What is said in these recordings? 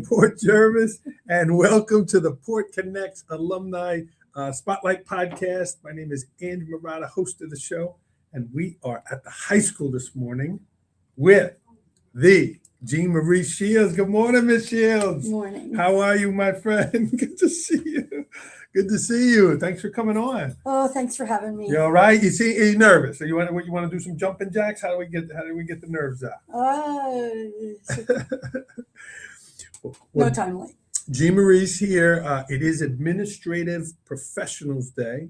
Port Jervis, and welcome to the Port Connects Alumni Spotlight Podcast. My name is Andrew Murata, host of the show, and we are at the high school this morning with the Jeanmarie Schields. Good morning, Miss Schields. Good morning. How are you, my friend? Good to see you. Good to see you. Thanks for coming on. Oh, thanks for having me. You all right? You see, are you nervous? So you want to do some jumping jacks? How do we get the nerves out? No time late. Jeanmarie's here. It is Administrative Professionals Day.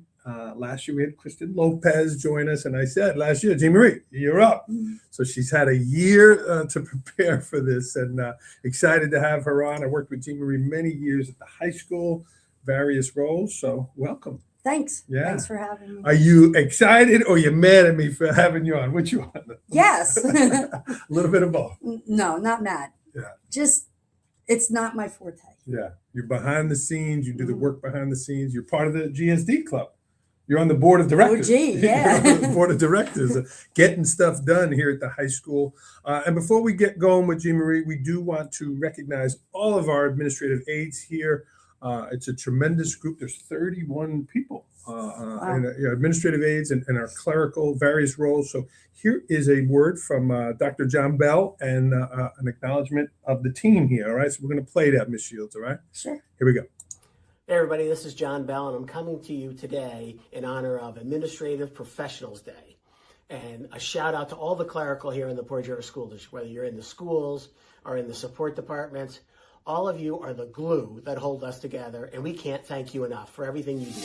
Last year we had Kristen Lopez join us, and I said last year, Jeanmarie, you're up. Mm-hmm. So she's had a year to prepare for this, and excited to have her on. I worked with Jeanmarie many years at the high school, various roles. So welcome. Thanks. Yeah. Thanks for having me. Are you excited or you're mad at me for having you on? Which you want? Yes. A little bit of both. No, not mad. Yeah. Just, it's not my forte. Yeah. You're behind the scenes. You do the work behind the scenes. You're part of the GSD club. You're on the board of directors. Oh, gee, yeah. You're on the board of directors, getting stuff done here at the high school. And before we get going with Jeanmarie, we do want to recognize all of our administrative aides here. It's a tremendous group. There's 31 people, Wow. and, administrative aides and our clerical various roles. So here is a word from Dr. John Bell and an acknowledgement of the team here. All right, so we're going to play that, Ms. Schields. All right. Sure. Here we go. Hey everybody, this is John Bell, and I'm coming to you today in honor of Administrative Professionals Day. And a shout out to all the clerical here in the Port Jervis School District, whether you're in the schools or in the support departments. All of you are the glue that hold us together, and we can't thank you enough for everything you do.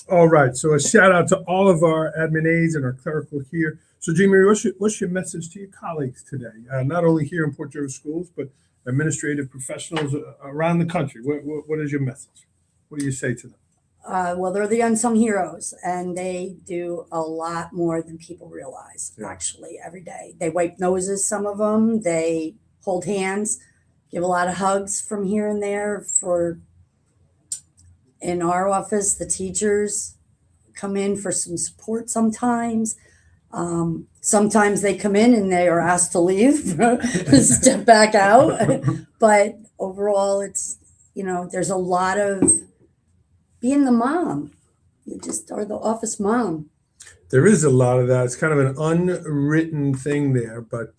All right, so a shout out to all of our admin aides and our clerical here. So, Jeanmarie, what's your message to your colleagues today? Not only here in Port Jervis Schools, but administrative professionals around the country. What is your message? What do you say to them? Well, they're the unsung heroes, and they do a lot more than people realize, actually, every day. They wipe noses, some of them. They hold hands, give a lot of hugs from here and there. In our office, the teachers come in for some support sometimes. Sometimes they come in and they are asked to leave, step back out. But overall, it's, there's a lot of being the mom. You just are the office mom. There is a lot of that. It's kind of an unwritten thing there, but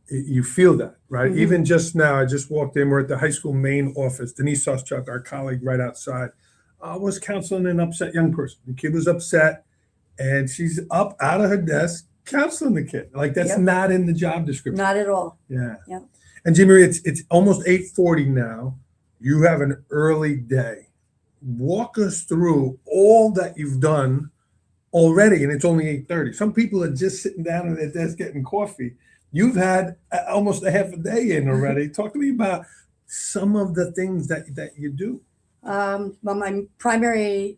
you feel that, right? Mm-hmm. Even just now, I just walked in. We're at the high school main office. Denise Soschuk, our colleague right outside, was counseling an upset young person. The kid was upset, and she's up out of her desk counseling the kid. Like, that's not in the job description. Not at all. Yeah. Yep. And Jeanmarie, it's almost 8:40 now. You have an early day. Walk us through all that you've done already, and it's only 8:30. Some people are just sitting down at their desk getting coffee. You've had almost a half a day in already. Talk to me about some of the things that you do. Well, my primary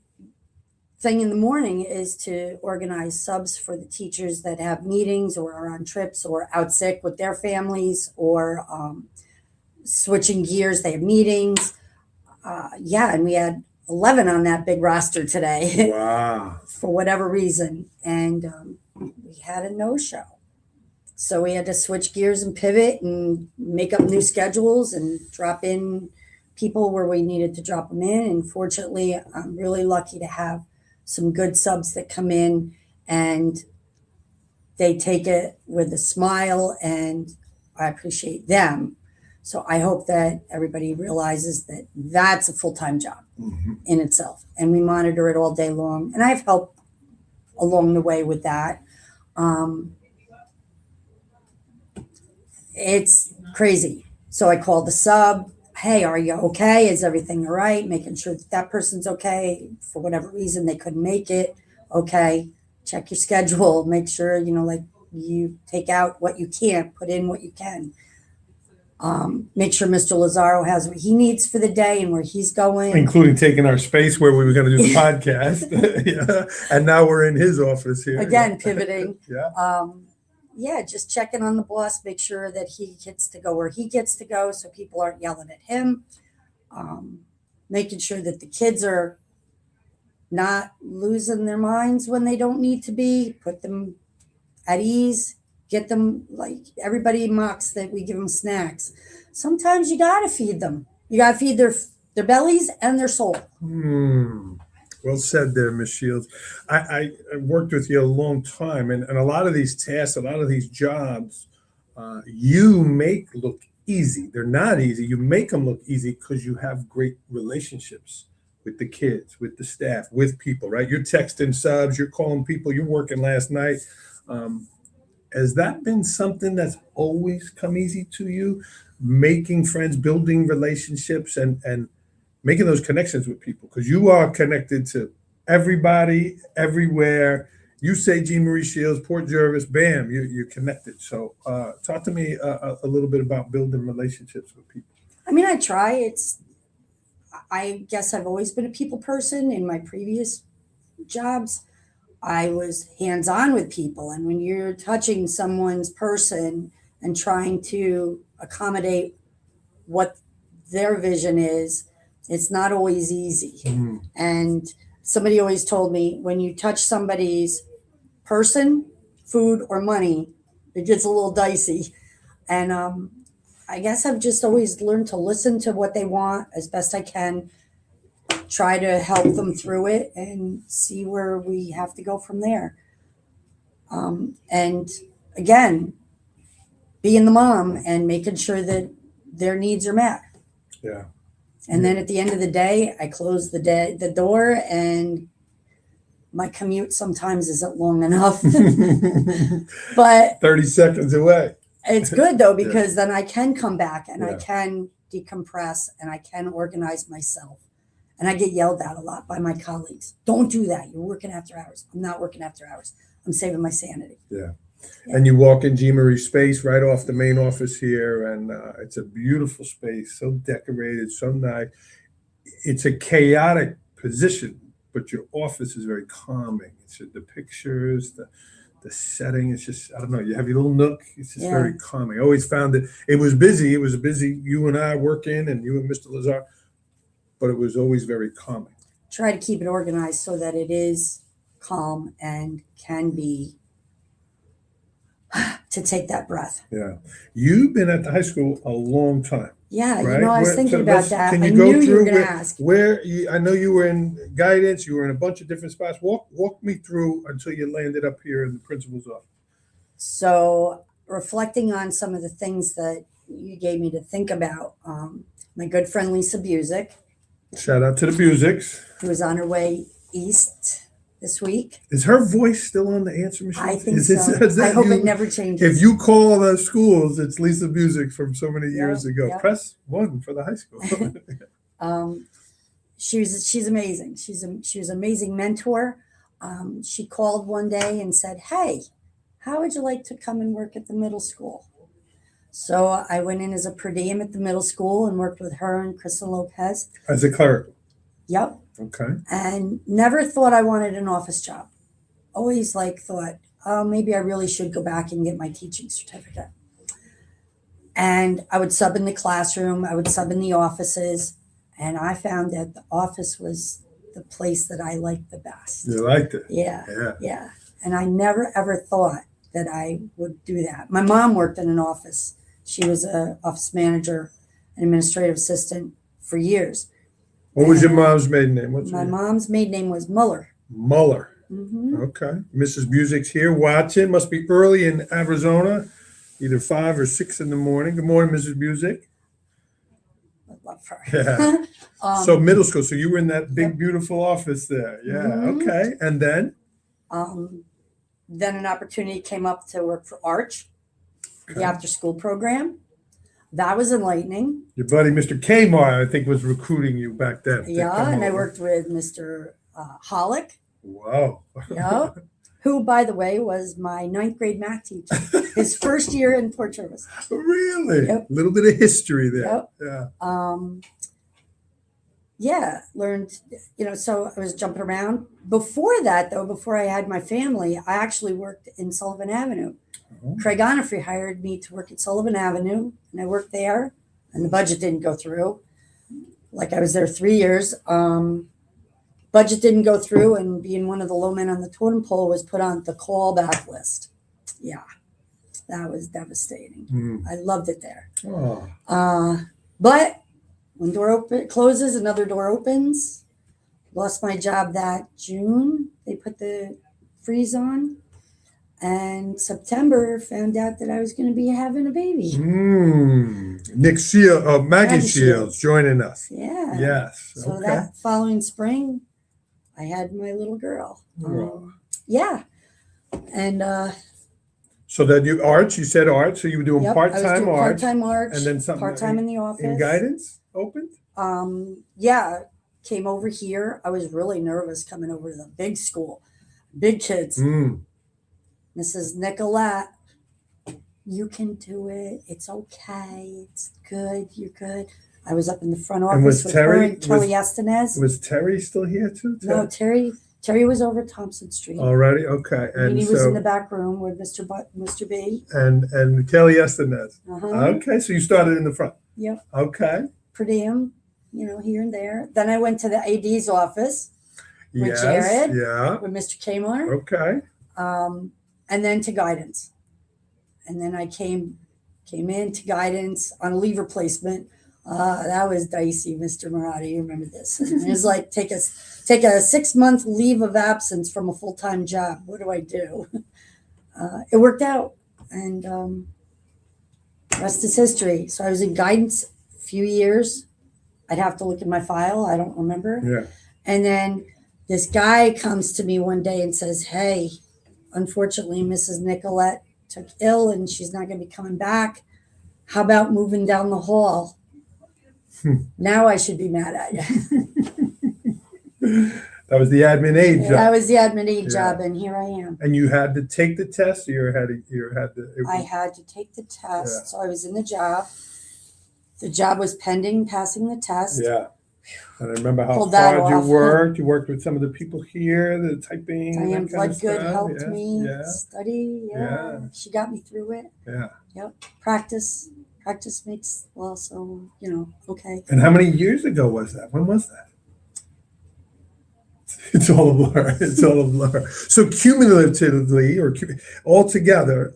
thing in the morning is to organize subs for the teachers that have meetings or are on trips or out sick with their families, or switching gears. They have meetings. And we had 11 on that big roster today. Wow. For whatever reason. And we had a no-show. So we had to switch gears and pivot and make up new schedules and drop in people where we needed to drop them in. And fortunately, I'm really lucky to have some good subs that come in and they take it with a smile, and I appreciate them. So I hope that everybody realizes that that's a full-time job. in itself, and we monitor it all day long. And I have help along the way with that. It's crazy. So I called the sub. Hey, are you okay? Is everything all right? Making sure that that person's okay. For whatever reason, they couldn't make it. Okay. Check your schedule. Make sure, like you take out what you can't, put in what you can. Make sure Mr. Lazaro has what he needs for the day and where he's going. Including taking our space where we were going to do the podcast. Yeah. And now we're in his office here. Again, pivoting. Yeah. Just checking on the boss, make sure that he gets to go where he gets to go so people aren't yelling at him. Making sure that the kids are not losing their minds when they don't need to be, put them at ease, get them, like everybody mocks that we give them snacks. Sometimes you got to feed them. You got to feed their bellies and their soul. Well said there, Ms. Shields. I worked with you a long time, and a lot of these tasks, a lot of these jobs, you make look easy. They're not easy. You make them look easy because you have great relationships with the kids, with the staff, with people, right? You're texting subs, you're calling people, you're working last night. Has that been something that's always come easy to you? Making friends, building relationships, and making those connections with people, because you are connected to everybody, everywhere. You say Jeanmarie Schields, Port Jervis, bam, you're connected. So talk to me a little bit about building relationships with people. I mean, I try. I guess I've always been a people person. In my previous jobs, I was hands-on with people. And when you're touching someone's person and trying to accommodate what their vision is, it's not always easy. And somebody always told me, when you touch somebody's person, food, or money, it gets a little dicey. And I guess I've just always learned to listen to what they want as best I can, try to help them through it, and see where we have to go from there. And again, being the mom and making sure that their needs are met. Yeah. And then at the end of the day, I close the door, and my commute sometimes isn't long enough. But 30 seconds away. It's good though, because then I can come back and I Yeah. can decompress and I can organize myself. And I get yelled at a lot by my colleagues. Don't do that. You're working after hours. I'm not working after hours. I'm saving my sanity. Yeah. And you walk in Jeanmarie's space right off the main office here, and it's a beautiful space, so decorated, so nice. It's a chaotic position, but your office is very calming. It's the pictures, the setting. It's just, I don't know, you have your little nook. It's just very calming. I always found it was busy. It was a busy, you and I working, and you and Mr. Lazar, but it was always very calming. Try to keep it organized so that it is calm and can be to take that breath. Yeah. You've been at the high school a long time. Yeah, right? I was thinking about that. Can I you go knew you were through going to ask. I know you were in guidance, you were in a bunch of different spots. Walk me through until you landed up here in the principal's office. So reflecting on some of the things that you gave me to think about, my good friend Lisa Busick, Shout out to the Busics. who is on her way east this week. Is her voice still on the answer machine? I think Is so. is I that hope you? it never changes. If you call the schools, it's Lisa Busick from so many years ago. yeah. Press 1 for the high school. She's amazing. She was an amazing mentor. She called one day and said, "Hey, how would you like to come and work at the middle school?" So I went in as a per diem at the middle school and worked with her and Kristen Lopez. As a cleric. Yep. Okay. And never thought I wanted an office job. Always thought, oh, maybe I really should go back and get my teaching certificate. And I would sub in the classroom. I would sub in the offices. And I found that the office was the place that I liked the best. You liked it. Yeah. And I never, ever thought that I would do that. My mom worked in an office. She was an office manager, an administrative assistant for years. What was your mom's maiden name? What's My her name? mom's maiden name was Muller. Muller. Mm-hmm. Okay. Mrs. Busick's here watching. Must be early in Arizona, either 5 or 6 in the morning. Good morning, Mrs. Busick. love her. Yeah. So middle school. So you were in that big, Yep. beautiful office there. Yeah. Mhm. Okay. And then? Then an opportunity came up to work for Arch, Okay. the after-school program. That was enlightening. Your buddy, Mr. Kmart, I think, was recruiting you back then. to Yeah, come and I over. worked with Mr. Hollick, Wow. yeah, who, by the way, was my 9th grade math teacher. His first year in Port Jervis. Really? Yep. A little bit of history there. Yep. Yeah. Learned, so I was jumping around. Before that, though, before I had my family, I actually worked in Sullivan Avenue. Oh. Craig Onifrey hired me to work at Sullivan Avenue, and I worked there, and the budget didn't go through. Like I was there 3 years. Budget didn't go through, and being one of the low men on the totem pole was put on the callback list. Yeah, that was devastating. Mm. I loved it there. Oh. But when door closes, another door opens. Lost my job that June. They put the freeze on. And September found out that I was going to be having a baby. Nick Shields, Maggie Maggie Shields Shields. joining us. Yeah. Yes. So Okay. that following spring, I had my little girl. Oh. Yeah. And So then you said art, so you were doing yep, I was part-time doing art part-time art, and then something part-time in the office. in guidance opened? Yeah, came over here. I was really nervous coming over to the big school, big kids. Mm. Mrs. Nicolette, you can do it. It's okay. It's good. You're good. I was up in the front And was office with her Terry- and Kelly Estenez. Was Terry still here too? No, Terry was over at Thompson Street. Already? Okay. And he was in the so, back room with Mr. B. and Kelly Estenez. Uh-huh. Okay, so you started in the front. Yep. Okay. Per diem, here and there. Then I went to the AD's office with Yes. Jared. Yeah. With Mr. Kmart. Okay. And then to guidance. And then I came into guidance on a leave replacement. That was dicey, Mr. Marotti. You remember this? It was like take a 6-month leave of absence from a full-time job. What do I do? It worked out, and rest is history. So I was in guidance a few years. I'd have to look at my file. I don't remember. Yeah. And then this guy comes to me one day and says, "Hey, unfortunately, Mrs. Nicolette took ill and she's not going to be coming back. How about moving down the hall?" Now I should be mad at you. That was the admin aide job. That was the admin aide Yeah. job, and here I am. And you had to take the test, or I had to take the test, Yeah. so I was in the job. The job was pending passing the test. Yeah. And I remember how Pulled that hard you off. worked. You worked with some of the people here, the typing. and Diane that kind of Bloodgood stuff. helped Yeah, me Yeah. study. Yeah. She got me through it. Yeah. Yep. Practice makes, okay. And how many years ago was that? When was that? It's all a blur. It's all a blur. So cumulatively, or altogether,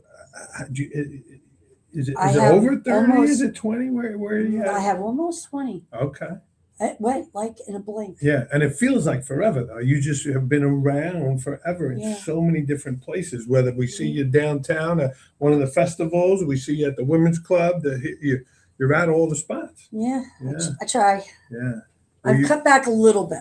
is it I have over 30? almost- Is it 20? Where are you I at? have almost 20. Okay. It went like in a blink. Yeah, and it feels like forever though. You just have been around forever in Yeah. so many different places. Whether we see you downtown at one of the festivals, we see you at the women's club. You're at all the spots. Yeah. Yeah. I try. Yeah. Well, I've cut back a little bit.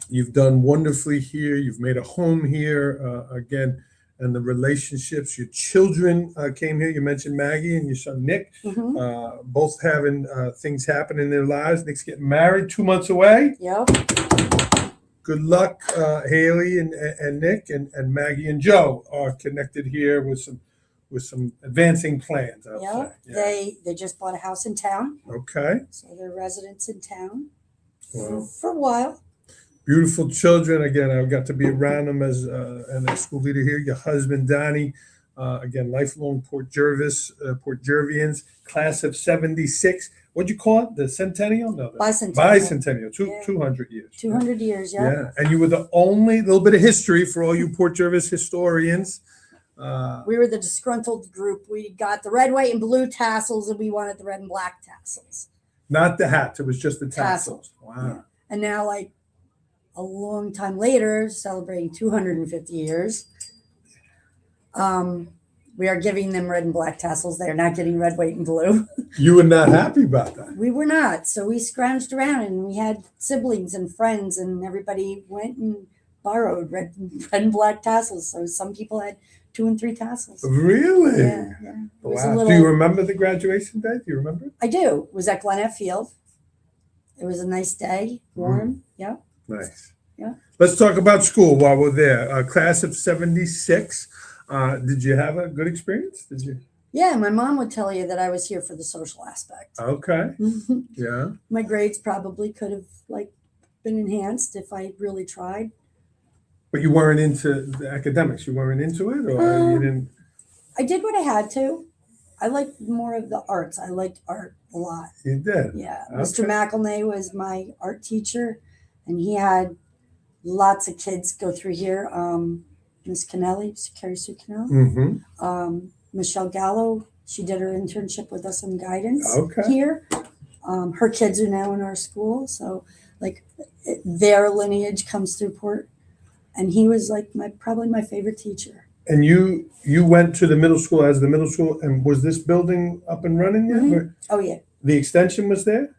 you've done wonderfully here. You've made a home here again, and the relationships. Your children came here. You mentioned Maggie and your son Nick, Mhm. both having things happen in their lives. Nick's getting married 2 months away. Yep. Good luck, Haley and Nick, and Maggie and Joe are connected here with some advancing plans. I'll Yep. say. They just bought a house in town, Okay. so they're residents in town Well, for a while. beautiful children. Again, I got to be around them as a school leader here. Your husband, Donnie, again, lifelong Port Jervians, class of 76. What'd you call it? The centennial? No, Bicentennial. Bicentennial. Yeah. 200 years. 200 years, yeah. Yeah. And you were the only little bit of history for all you Port Jervis historians. We were the disgruntled group. We got the red, white, and blue tassels, and we wanted the red and black tassels. Not the hats. It was just the tassels. Tassels. Wow. And now, like a long time later, celebrating 250 years, We are giving them red and black tassels. They are not getting red, white, and blue. You were not happy about that. We were not. So we scrounged around and we had siblings and friends, and everybody went and borrowed red and black tassels. So some people had 2 and 3 tassels. Really? Yeah. It was a Wow. little, Do you remember the graduation day? Do you remember? I do. It was at Glenette Field. It was a nice day, warm. Yeah. Nice. Yeah. Let's talk about school while we're there. Class of 76. Did you have a good experience? Did you? Yeah, my mom would tell you that I was here for the social aspect. Okay. Yeah. My grades probably could have been enhanced if I really tried. But you weren't into the academics. You weren't into it, or you didn't? I did what I had to. I liked more of the arts. I liked art a lot. You did. Yeah. Okay. Mr. McElnay was my art teacher, and he had lots of kids go through here. Miss Kennelly, Carrie Sue Kennelly. Mm-hmm. Michelle Gallo, she did her internship with us in guidance Okay. here. Her kids are now in our school, so their lineage comes through Port. And he was probably my favorite teacher. And you went to the middle school as the middle school, and was this building up and running yet? Mhm. Or Oh yeah. the extension was there?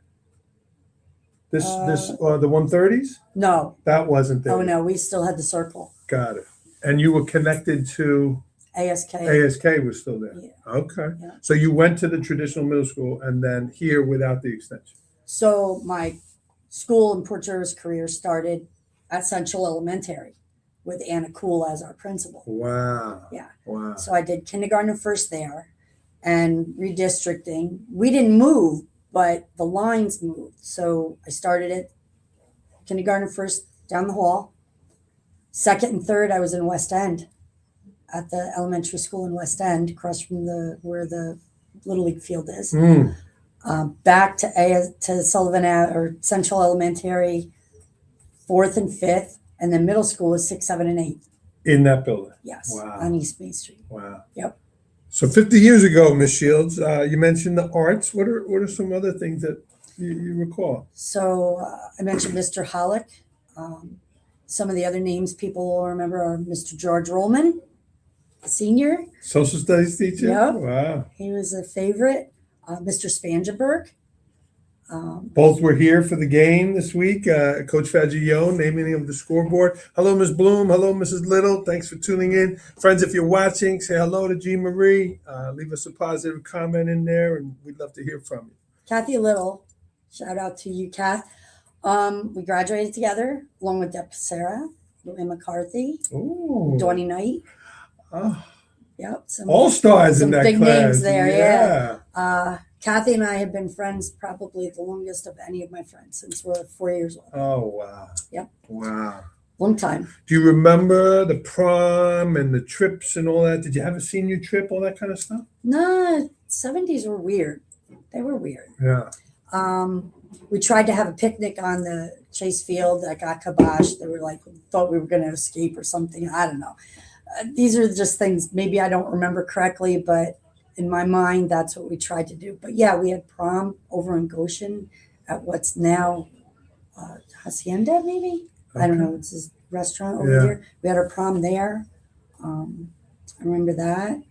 The 130s? No. That wasn't there. Oh no, we still had the circle. Got it. And you were connected to ASK. ASK was still there. Yeah. Okay. Yeah. So you went to the traditional middle school and then here without the extension. So my school in Port Jervis career started at Central Elementary with Anna Cool as our principal. Wow. Yeah. Wow. So I did kindergarten and first there, and redistricting. We didn't move, but the lines moved. So I started at kindergarten and first down the hall. Second and third, I was in West End at the elementary school in West End, across from where the Little League field is. Mm. Back to Sullivan or Central Elementary, 4th and 5th, and then middle school was 6, 7, and 8. In that building. Yes, Wow. on East Main Street. Wow. Yep. So 50 years ago, Ms. Shields, you mentioned the arts. What are some other things that you recall? So I mentioned Mr. Hollick. Some of the other names people will remember are Mr. George Rollman, senior. Social studies teacher? Yep. Wow. He was a favorite. Mr. Spangenberg. Both were here for the game this week. Coach Fagione naming of the scoreboard. Hello, Ms. Bloom. Hello, Mrs. Little. Thanks for tuning in. Friends, if you're watching, say hello to Jeanmarie. Leave us a positive comment in there, and we'd love to hear from you. Kathy Little. Shout out to you, Kath. We graduated together along with Deb Sarah, Louis McCarthy, Ooh. Donnie Knight. Oh, Yep. all stars in some that big class. names there, yeah. Kathy and I have been friends probably the longest of any of my friends since we're 4 years old. Oh, wow. Yep. Wow. Long time. Do you remember the prom and the trips and all that? Did you have a senior trip, all that kind of stuff? No, 70s were weird. They were weird. Yeah. We tried to have a picnic on the Chase Field that got kiboshed. They were thought we were going to escape or something. I don't know. These are just things maybe I don't remember correctly, but in my mind, that's what we tried to do. But yeah, we had prom over in Goshen at what's now Hacienda, maybe? I don't know. It's this restaurant over Yeah. here. We had our prom there. I remember that.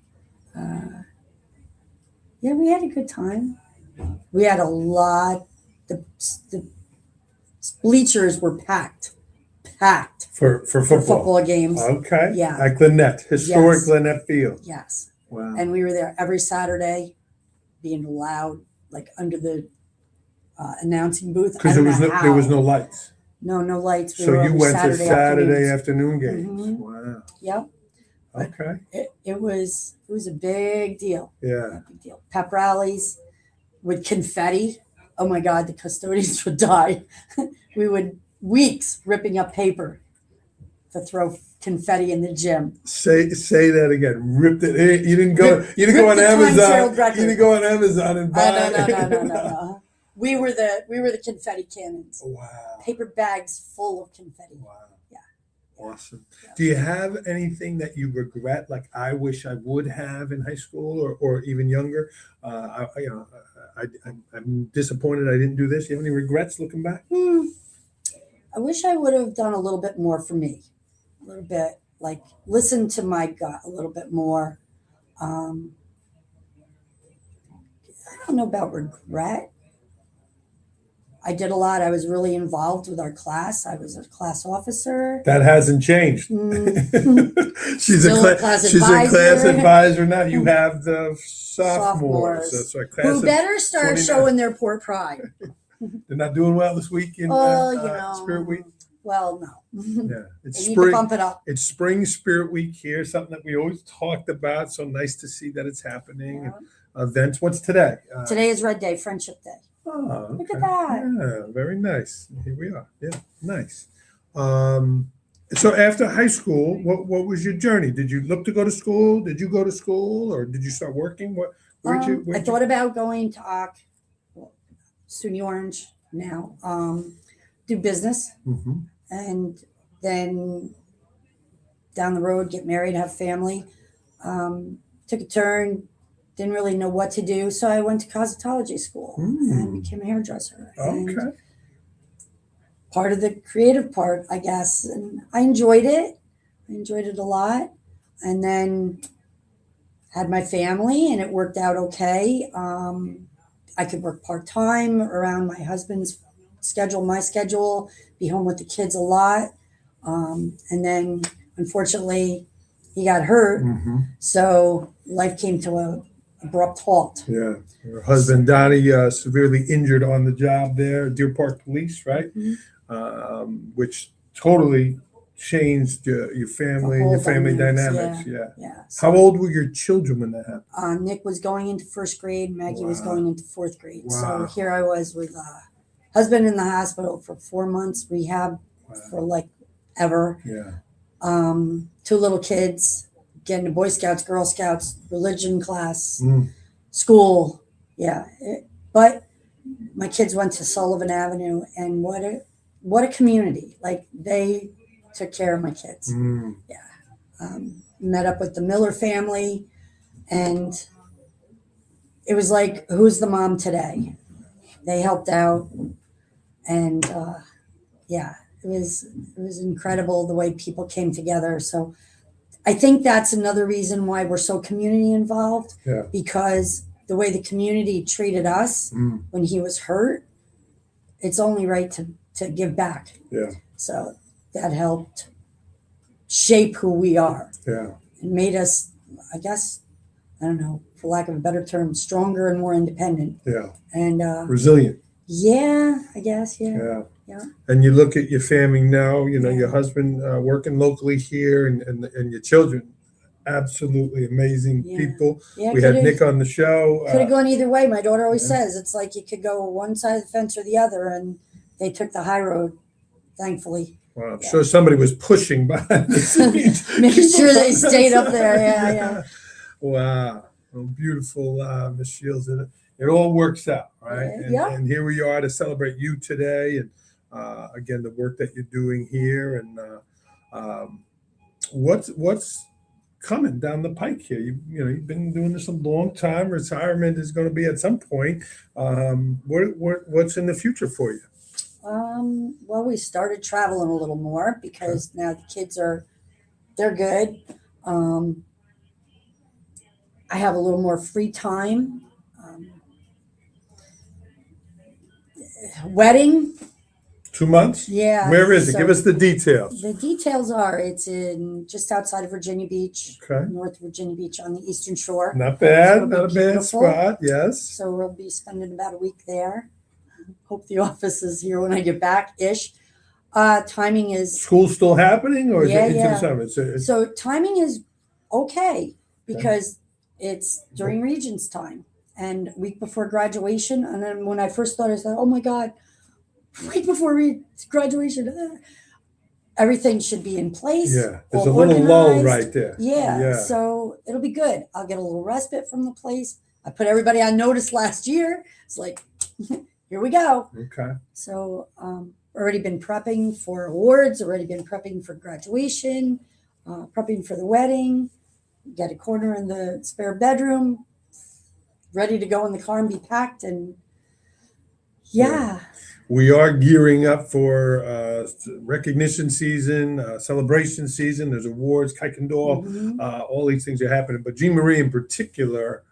Yeah, we had a good time. We had a lot. The bleachers were packed For for football. football games. Okay. Yeah. At Glenette, historic Yes. Glenette Field. Yes. Wow. And we were there every Saturday, being loud, under the announcing booth. Because I there don't know there was how. no lights. No lights. We So were you over went to Saturday afternoons. afternoon games. Mhm. Wow. Yep. Okay. It was a big deal. Yeah. A big deal. Pep rallies with confetti. Oh my God, the custodians would die. We would weeks ripping up paper to throw confetti in the gym. Say that again. Ripped it. Hey, you didn't go. You didn't go on Ripped the Amazon. time-sealed record. You didn't go on Amazon and buy. No. We were the confetti cannons. Wow. Paper bags full of confetti. Wow. Yeah. Awesome. Yeah. Do you have anything that you regret, like I wish I would have in high school or even younger? I'm disappointed I didn't do this. You have any regrets looking back? I wish I would have done a little bit more for me. A little bit, listen to my gut a little bit more. I don't know about regret. I did a lot. I was really involved with our class. I was a class officer. That hasn't changed. She's Still a a class she's a class advisor. advisor now. You have the sophomores. Sophomores. That's right. Class Who of better start 29. showing their poor pride? They're not doing well this week in Spirit Week. Well, no. Yeah, it's They need to spring. bump it up. It's Spring Spirit Week here. Something that we always talked about. So nice to see that it's happening. Yeah. Events. What's today? Today is Red Day, Friendship Day. Oh, Look okay. at that. Yeah, very nice. Here we are. Yeah, nice. So after high school, what was your journey? Did you look to go to school? Did you go to school, or did you start working? I thought about going to SUNY Orange now, do business, and then down the road get married, have family. Took a turn. Didn't really know what to do, so I went to cosmetology school and became a hairdresser. Okay. And part of the creative part, I guess, and I enjoyed it. I enjoyed it a lot, and then had my family, and it worked out okay. I could work part-time around my husband's schedule, my schedule, be home with the kids a lot, and then unfortunately he got hurt, so life came to a abrupt halt. Yeah, your husband Donnie severely injured on the job there, Deer Park Police, right? Which totally changed your family, The whole your family dynamics, dynamics. Yeah. So, How old were your children when that happened? Nick was going into first grade. Maggie was going into fourth grade. Wow. So here I was with husband in the hospital for 4 months, rehab for like ever. Yeah. 2 little kids, getting to Boy Scouts, Girl Scouts, religion class, school. Yeah. But my kids went to Sullivan Avenue, and what a community. Like, they took care of my kids. Met up with the Miller family, and it was like, who's the mom today? They helped out, and it was incredible the way people came together. So I think that's another reason why we're so community involved, because the way the community treated us when he was hurt, it's only right to give back. Yeah. So that helped shape who we are. Yeah. It made us, I guess, I don't know, for lack of a better term, stronger and more independent. Yeah. And resilient. Yeah, I guess. Yeah. And you look at your family now, your husband working locally here, and your children, absolutely amazing people. Yeah, We had Nick on the show. Could have gone either way. My daughter always says it's like you could go one side of the fence or the other, and they took the high road, thankfully. Well, I'm sure somebody was pushing behind the scenes. Making sure they stayed up there. Yeah. Wow. Well, beautiful, Ms. Shields. It all works out, right? And here we are to celebrate you today, and again, the work that you're doing here, and what's coming down the pike here. You've been doing this a long time. Retirement is going to be at some point. What's in the future for you? Well, we started traveling a little more because now the kids they're good. I have a little more free time. Wedding. 2 months? Yeah. Where is it? Give us the details. The details are it's in just outside of Virginia Beach, North Virginia Beach on the Eastern Shore. Not bad. So not a bad spot. Yes. So we'll be spending about a week there. Hope the office is here when I get back-ish. Timing is... School's still happening, or is it into the summer? So timing is okay because it's during Regents time and week before graduation. And then when I first thought, I said, oh my God, week before graduation, everything should be in place. Yeah, there's a little lull right there. Yeah, so it'll be good. I'll get a little respite from the place. I put everybody on notice last year. It's like, here we go. Okay. So already been prepping for awards, already been prepping for graduation, prepping for the wedding, get a corner in the spare bedroom, ready to go in the car and be packed. And Yeah. We are gearing up for recognition season, celebration season. There's awards, Kuykendall, Mhm. all these things are happening. But Jeanmarie in particular,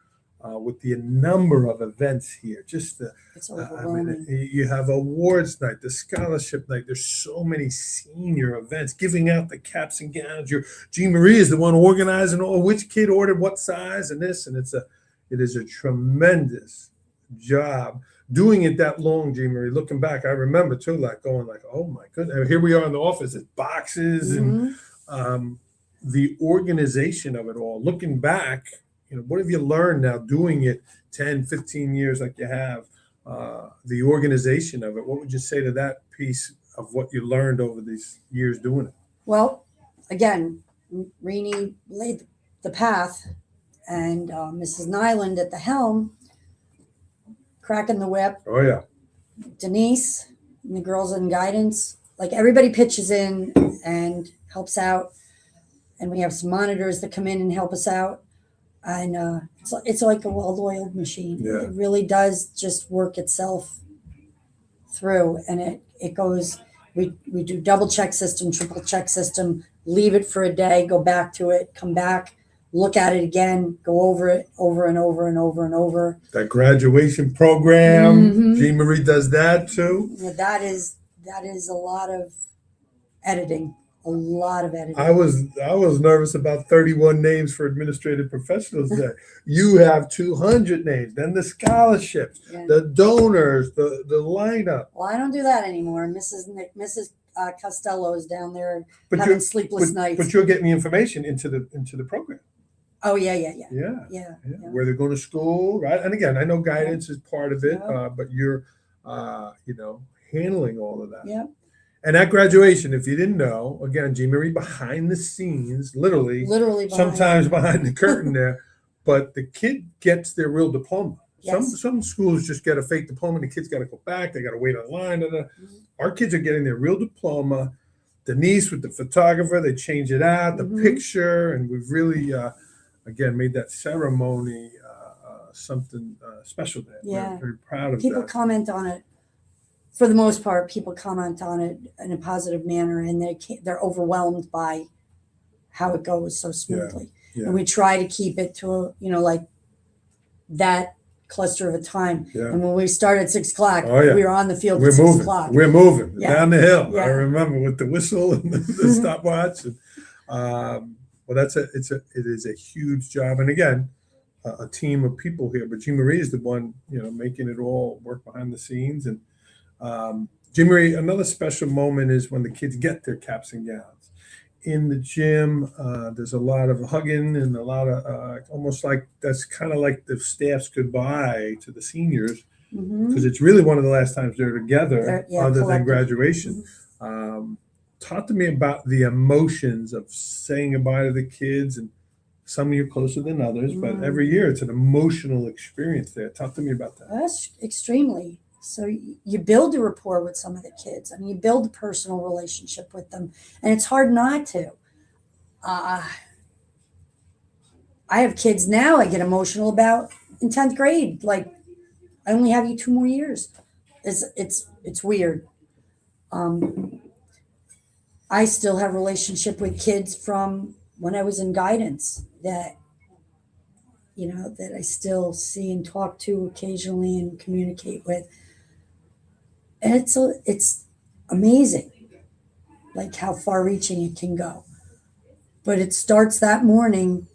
with the number of events here, just the, It's I overwhelming. mean, you have awards night, the scholarship night. There's so many senior events, giving out the caps and gowns. Jeanmarie is the one organizing all which kid ordered what size and this, and it is a tremendous job doing it that long, Jeanmarie. Looking back, I remember too, like going like, oh my goodness, here we are in the office, it's boxes and Mhm. the organization of it all. Looking back, what have you learned now doing it 10, 15 years like you have? The organization of it. What would you say to that piece of what you learned over these years doing it? Well, again, Rini laid the path, and Mrs. Nyland at the helm, cracking the whip. Oh yeah. Denise and the girls in guidance, like everybody pitches in and helps out. And we have some monitors that come in and help us out. And it's like a well-oiled machine. Yeah. It really does just work itself through. And it goes, we do double check system, triple check system, leave it for a day, go back to it, come back, look at it again, go over it over and over and over and over. That graduation program, Mhm. Jeanmarie does that too. Yeah, that is a lot of editing. A lot of editing. I was nervous about 31 names for Administrative Professionals Day. You have 200 names, then the scholarships, Yeah. the donors, the lineup. Well, I don't do that anymore. Mrs. Costello is down there But having you're sleepless nights. but you're getting the information into the program. Oh yeah. Yeah. Where they're going to school, right? And again, I know guidance is part of it, Yeah. but you're handling all of that. Yeah. And at graduation, if you didn't know, again, Jeanmarie behind the scenes, literally Literally. sometimes behind the curtain there, but the kid gets their real diploma. Yes. Some schools just get a fake diploma and the kids got to go back, they got to wait online. Our kids are getting their real diploma. Denise with the photographer, they change it out, the Mhm. picture, and we've really again made that ceremony something special there. Yeah. We're very proud of People that. comment on it. For the most part, people comment on it in a positive manner, and they're overwhelmed by how it goes so smoothly. Yeah. And we try to keep it to like that cluster of a time. Yeah. And when we started at 6 o'clock, Oh, yeah. we were on the field We're at 6 moving. o'clock. We're moving Yeah. down the hill. Yeah. I remember with the whistle and the stopwatch. And, well, it is a huge job. And again, a team of people here. But Jeanmarie is the one, making it all work behind the scenes. And Jeanmarie, another special moment is when the kids get their caps and gowns. In the gym, there's a lot of hugging and a lot of almost like that's kind of like the staff's goodbye to the seniors, Mhm. because it's really one of the last times they're together other than collective. graduation. Talk to me about the emotions of saying goodbye to the kids, and some of you closer than others, but every year it's an emotional experience there. Talk to me about that. That's extremely. So you build a rapport with some of the kids. I mean, you build a personal relationship with them, and it's hard not to. I have kids now I get emotional about in 10th grade. Like, I only have you 2 more years. It's weird. I still have a relationship with kids from when I was in guidance that I still see and talk to occasionally and communicate with. And it's amazing, like how far-reaching it can go. But it starts that morning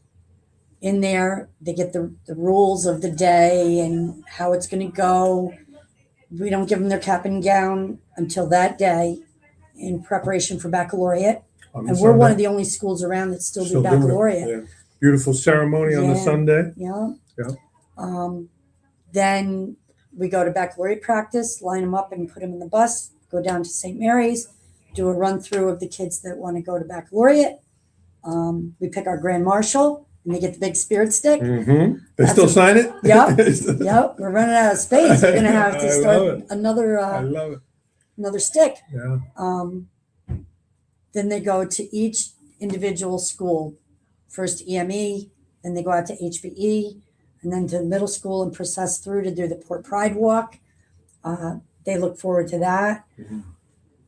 in there. They get the rules of the day and how it's going to go. We don't give them their cap and gown until that day in preparation for baccalaureate. And we're one of the only schools around that still do baccalaureate. Yeah. Beautiful ceremony on the Sunday. Yeah. Yeah. Then we go to baccalaureate practice, line them up and put them in the bus, go down to St. Mary's, do a run through of the kids that want to go to baccalaureate. We pick our grand marshal and they get the big spirit stick. Mm-hmm. They still sign it? Yep. We're running out of space. We're going to have to start another, I love it. Another stick. Yeah. Then they go to each individual school, first EME, then they go out to HBE, and then to middle school and process through to do the Port Pride Walk. They look forward to that. Mhm.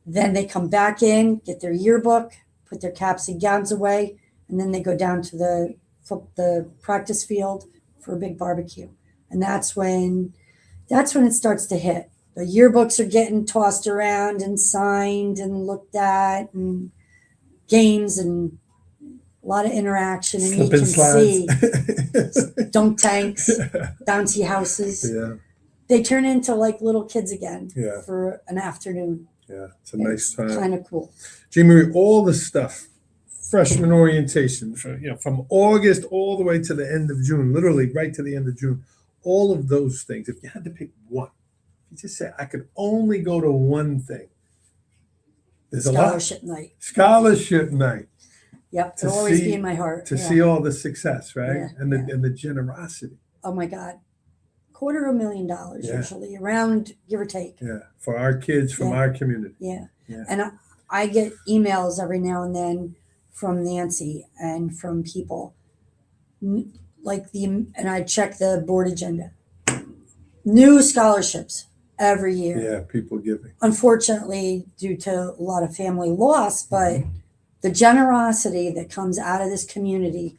Then they come back in, get their yearbook, put their caps and gowns away, and then they go down to the practice field for a big barbecue. And that's when it starts to hit. The yearbooks are getting tossed around and signed and looked at, and games and a lot of interaction. And Slip you and can slides. see dunk tanks, bouncy houses. Yeah, They turn into like little kids again Yeah. for an afternoon. yeah, it's a nice time. Kind of cool. Jeanmarie, all the stuff, freshman orientation, from August all the way to the end of June, literally right to the end of June, all of those things. If you had to pick one, you just say, I could only go to one thing. There's a lot. Scholarship night. Scholarship night. Yep, To it'll always see- be in my heart. To Yeah. see all the success, right? Yeah, and the yeah. and the generosity. Oh my God, $250,000 Yeah. usually, around, give or take. Yeah, for our kids from Yeah. our community. Yeah. Yeah. And I get emails every now and then from Nancy and from people and I check the board agenda. New scholarships every year. Yeah, people giving. Unfortunately, due to a lot of family loss, but the generosity that comes out of this community.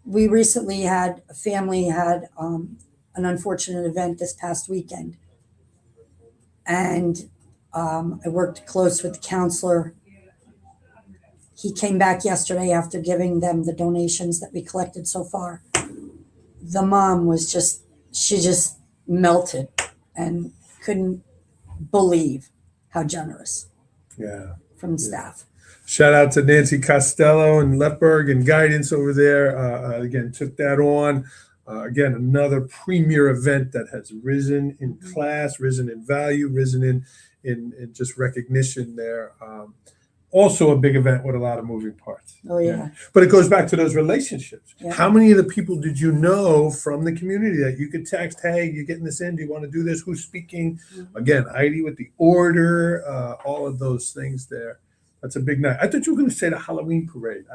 We recently had a family had an unfortunate event this past weekend, and I worked close with the counselor. He came back yesterday after giving them the donations that we collected so far. The mom was she just melted and couldn't believe how generous Yeah. from staff. Shout out to Nancy Costello and Lepberg and Guidance over there. Again, took that on. Again, another premier event that has risen in class, risen in value, risen in just recognition there. Also a big event with a lot of moving parts. Oh yeah. But it goes back to those relationships. Yeah. How many of the people did you know from the community that you could text, hey, you're getting this in, do you want to do this? Who's speaking? Mhm. Again, Heidi with the order, all of those things there. That's a big night. I thought you were going to say the Halloween parade.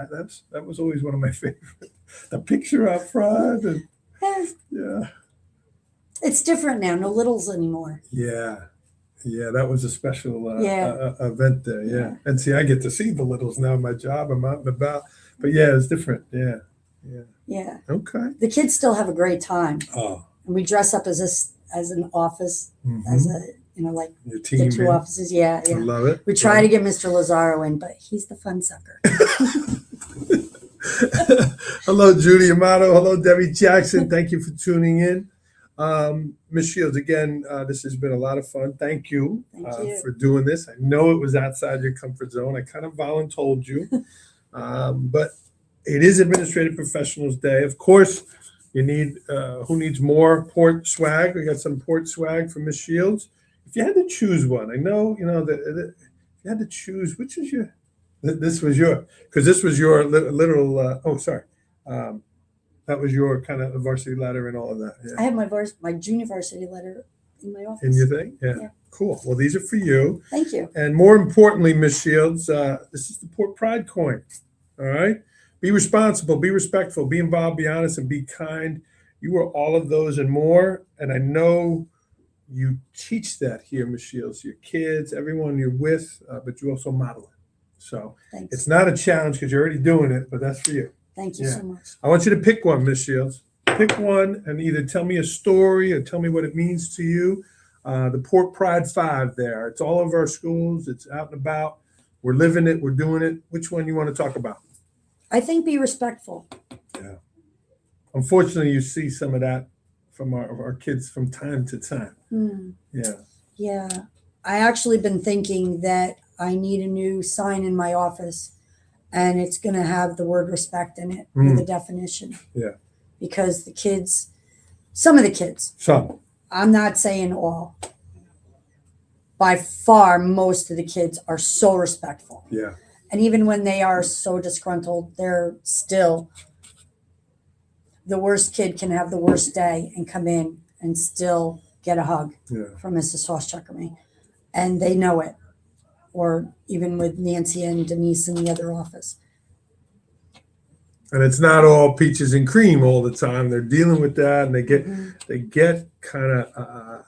That was always one of my favorites. The picture up front. And, yeah. It's different now. No littles anymore. Yeah. Yeah, that was a special Yeah. event there. Yeah. Yeah. And see, I get to see the littles now in my job. I'm out and about. But yeah, it's different. Yeah. Yeah. Yeah. Okay. The kids still have a great time. Oh. And we dress up as an office, Mhm. as a like Your the team. two yeah. offices. Yeah, I yeah. love it. We try to get Mr. Lazaro in, but he's the fun sucker. Hello, Judy Amato. Hello, Debbie Jackson. Thank you for tuning in. Ms. Shields, again, this has been a lot of fun. Thank you, Thank you. for doing this. I know it was outside your comfort zone. I kind of voluntold you. But it is Administrative Professionals Day. Of course, you need, who needs more port swag? We got some port swag from Ms. Shields. If you had to choose one, I know, if you had to choose, which is your, this was your, because this was your literal, that was your kind of varsity letter and all of that. Yeah. I have my junior varsity letter in my office. In your thing? Yeah. Yeah. Cool. Well, these are for you. Thank you. And more importantly, Ms. Shields, this is the Port Pride coin. All right? Be responsible, be respectful, be involved, be honest, and be kind. You are all of those and more. And I know you teach that here, Ms. Shields, your kids, everyone you're with, but you also model it. So Thanks. it's not a challenge because you're already doing it, but that's for you. Thank you Yeah. so much. I want you to pick one, Ms. Shields. Pick one and either tell me a story or tell me what it means to you. The Port Pride 5 there. It's all over our schools. It's out and about. We're living it. We're doing it. Which one you want to talk about? I think be respectful. Unfortunately, you see some of that from our kids from time to time. Yeah. Yeah. I actually been thinking that I need a new sign in my office, and it's going to have the word respect in it with the definition. Yeah. Because some of the kids, So, I'm not saying all, by far, most of the kids are so respectful. yeah. And even when they are so disgruntled, they're still, the worst kid can have the worst day and come in and still get a hug Yeah. from Mrs. Sauce-Chuckerme. And they know it. Or even with Nancy and Denise in the other office. And it's not all peaches and cream all the time. They're dealing with that, and they get kind of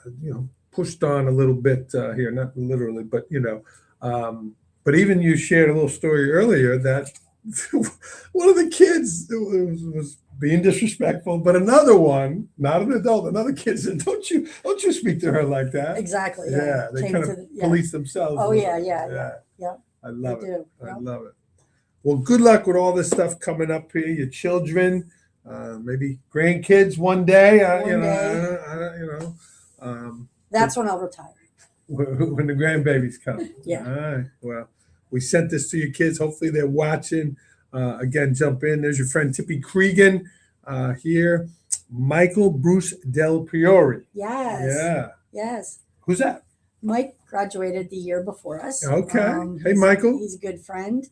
pushed on a little bit here, not literally, but but even you shared a little story earlier that one of the kids was being disrespectful, but another one, not an adult, another kid said, "Don't you speak to her like that." Exactly. Yeah, they Came kind to of the- police themselves. Oh, a yeah, little. yeah. I love They it. do. I Yep. love it. Well, good luck with all this stuff coming up here. Your children, maybe grandkids one day. One day. That's when I'll retire. When the grandbabies come. Yeah. All right. Well, we sent this to your kids. Hopefully they're watching. Again, jump in. There's your friend Tippy Cregan here. Michael Bruce Del Priori. Yes. Yeah. Yes. Who's that? Mike graduated the year before us. Okay. Hey, Michael. He's a good friend.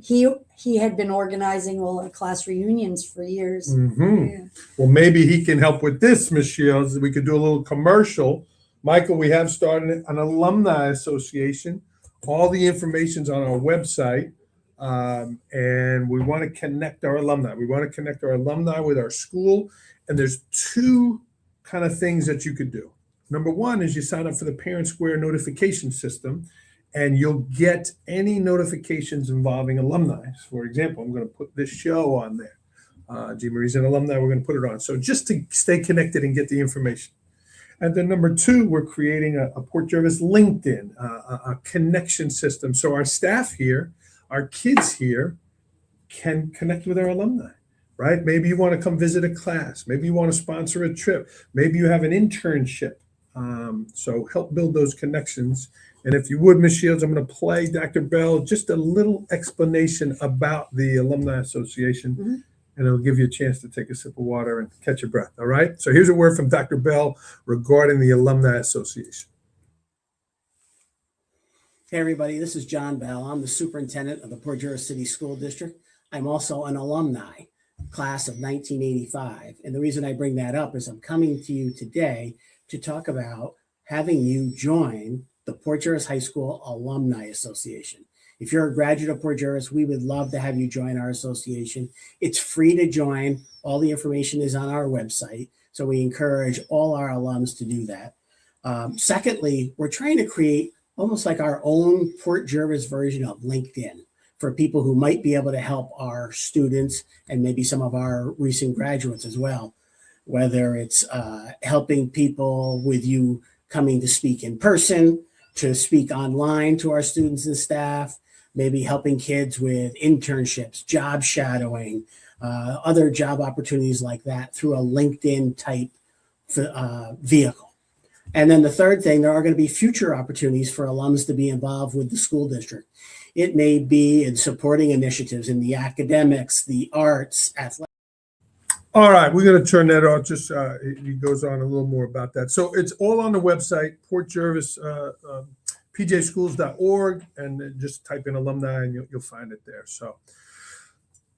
He had been organizing all our class reunions for years. Mm-hmm. Yeah. Well, maybe he can help with this, Ms. Shields. We could do a little commercial. Michael, we have started an alumni association. All the information's on our website. And we want to connect our alumni. We want to connect our alumni with our school. And there's two kind of things that you could do. Number one is you sign up for the Parent Square notification system, and you'll get any notifications involving alumni. For example, I'm going to put this show on there. Jeanmarie's an alumni. We're going to put it on. So just to stay connected and get the information. And then number two, we're creating a Port Jervis LinkedIn, a connection system. So our staff here, our kids here can connect with our alumni, right? Maybe you want to come visit a class. Maybe you want to sponsor a trip. Maybe you have an internship. So help build those connections. And if you would, Ms. Shields, I'm going to play Dr. Bell just a little explanation about the Alumni Association, Mm-hmm. and it'll give you a chance to take a sip of water and catch your breath, all right? So here's a word from Dr. Bell regarding the Alumni Association. Hey everybody, this is John Bell. I'm the superintendent of the Port Jervis City School District. I'm also an alumni, class of 1985. And the reason I bring that up is I'm coming to you today to talk about having you join the Port Jervis High School Alumni Association. If you're a graduate of Port Jervis, we would love to have you join our association. It's free to join. All the information is on our website. So we encourage all our alums to do that. Secondly, we're trying to create almost like our own Port Jervis version of LinkedIn for people who might be able to help our students and maybe some of our recent graduates as well, whether it's helping people with you coming to speak in person, to speak online to our students and staff, maybe helping kids with internships, job shadowing, other job opportunities like that through a LinkedIn type vehicle. And then the third thing, there are going to be future opportunities for alums to be involved with the school district. It may be in supporting initiatives in the academics, the arts, athletics. All right, we're going to turn that off. Just he goes on a little more about that. So it's all on the website, Port Jervis, PJschools.org, and then just type in alumni and you'll find it there. So,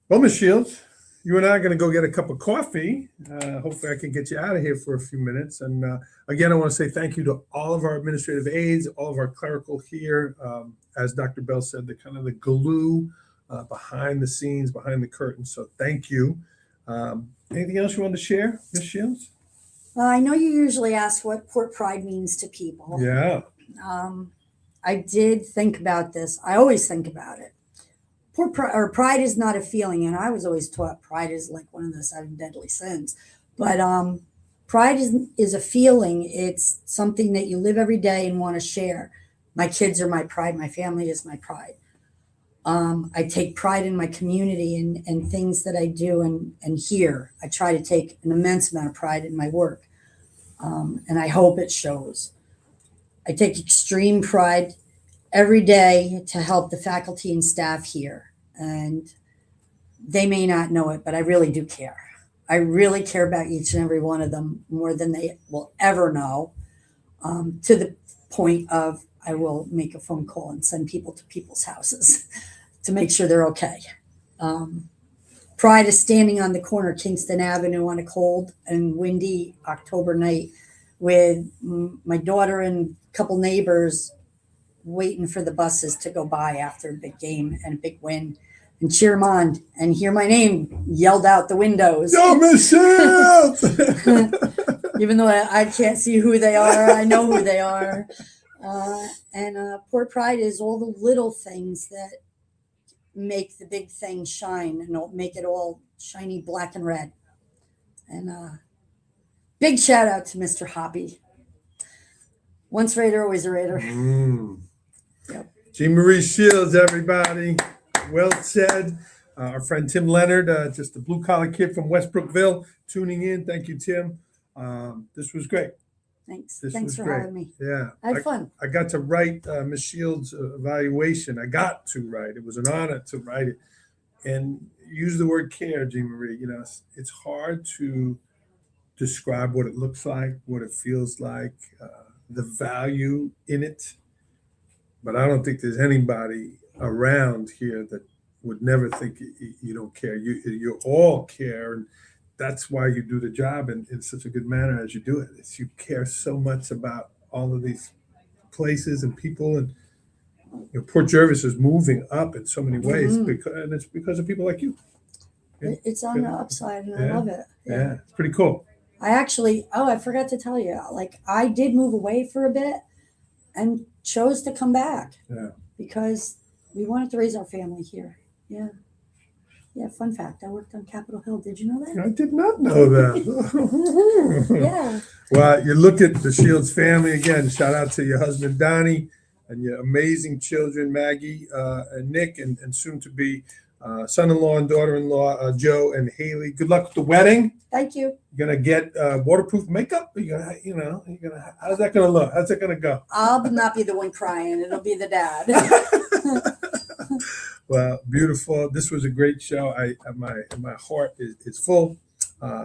well, Ms. Shields, you and I are going to go get a cup of coffee. Hopefully I can get you out of here for a few minutes. And again, I want to say thank you to all of our administrative aides, all of our clerical here. As Dr. Bell said, the kind of the glue behind the scenes, behind the curtain. So thank you. Anything else you want to share, Ms. Shields? I know you usually ask what Port Pride means to people. Yeah. I did think about this. I always think about it. Pride is not a feeling, and I was always taught pride is like one of the 7 deadly sins. But pride is a feeling. It's something that you live every day and want to share. My kids are my pride. My family is my pride. I take pride in my community and things that I do and here. I try to take an immense amount of pride in my work, and I hope it shows. I take extreme pride every day to help the faculty and staff here. And they may not know it, but I really do care. I really care about each and every one of them more than they will ever know, to the point of I will make a phone call and send people to people's houses to make sure they're okay. Pride is standing on the corner of Kingston Avenue on a cold and windy October night with my daughter and a couple neighbors waiting for the buses to go by after a big game and a big win and cheer them on and hear my name yelled out the windows. Yo, Miss Shields! Even though I can't see who they are, I know who they are. And Port Pride is all the little things that make the big thing shine and make it all shiny black and red. And big shout out to Mr. Hobby. Once Raider, always a Raider. Yep. Jeanmarie Schields, everybody. Well said. Our friend Tim Leonard, just a blue collar kid from Westbrookville, tuning in. Thank you, Tim. This was great. Thanks. This Thanks was for great. having me. Yeah. I had fun. I got to write Ms. Shields' evaluation. I got to write. It was an honor to write it. And use the word care, Jeanmarie. You know, it's hard to describe what it looks like, what it feels like, the value in it. But I don't think there's anybody around here that would never think you don't care. You all care, and that's why you do the job in such a good manner as you do it. You care so much about all of these places and people, and Port Jervis is moving up in so many ways, and it's because of people like you. It's on the upside, and I love it. Yeah, it's pretty cool. I forgot to tell you, like, I did move away for a bit and chose to come back. Yeah. Because we wanted to raise our family here. Yeah. Yeah, fun fact. I worked on Capitol Hill. Did you know that? I did not know that. Yeah. Well, you look at the Shields family again. Shout out to your husband, Donnie, and your amazing children, Maggie and Nick, and soon to be son-in-law and daughter-in-law, Joe and Haley. Good luck with the wedding. Thank you. You're gonna get waterproof makeup. How's that gonna look? How's that gonna go? I'll not be the one crying. It'll be the dad. Well, beautiful. This was a great show. My heart is full.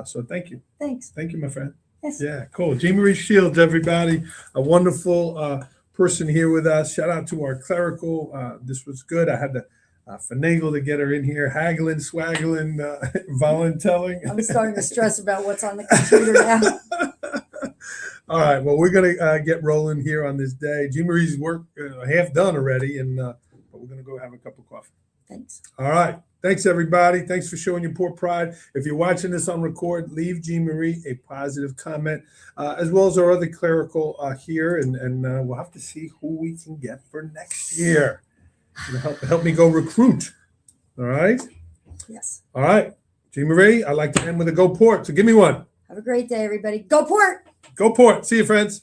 So thank you. Thanks. Thank you, my friend. Yes. Yeah, cool. Jeanmarie Schields, everybody. A wonderful person here with us. Shout out to our clerical. This was good. I had to finagle to get her in here, haggling, swaggling, volunteering. I'm starting to stress about what's on the computer now. All right. Well, we're going to get rolling here on this day. Jeanmarie's work half done already, and but we're going to go have a cup of coffee. Thanks. All right. Thanks, everybody. Thanks for showing your Port Pride. If you're watching this on record, leave Jeanmarie a positive comment, as well as our other clerical here, and we'll have to see who we can get for next year. Help me go recruit. All right? Yes. All right. Jeanmarie, I'd like to end with a go Port, so give me one. Have a great day, everybody. Go Port! Go Port. See you, friends.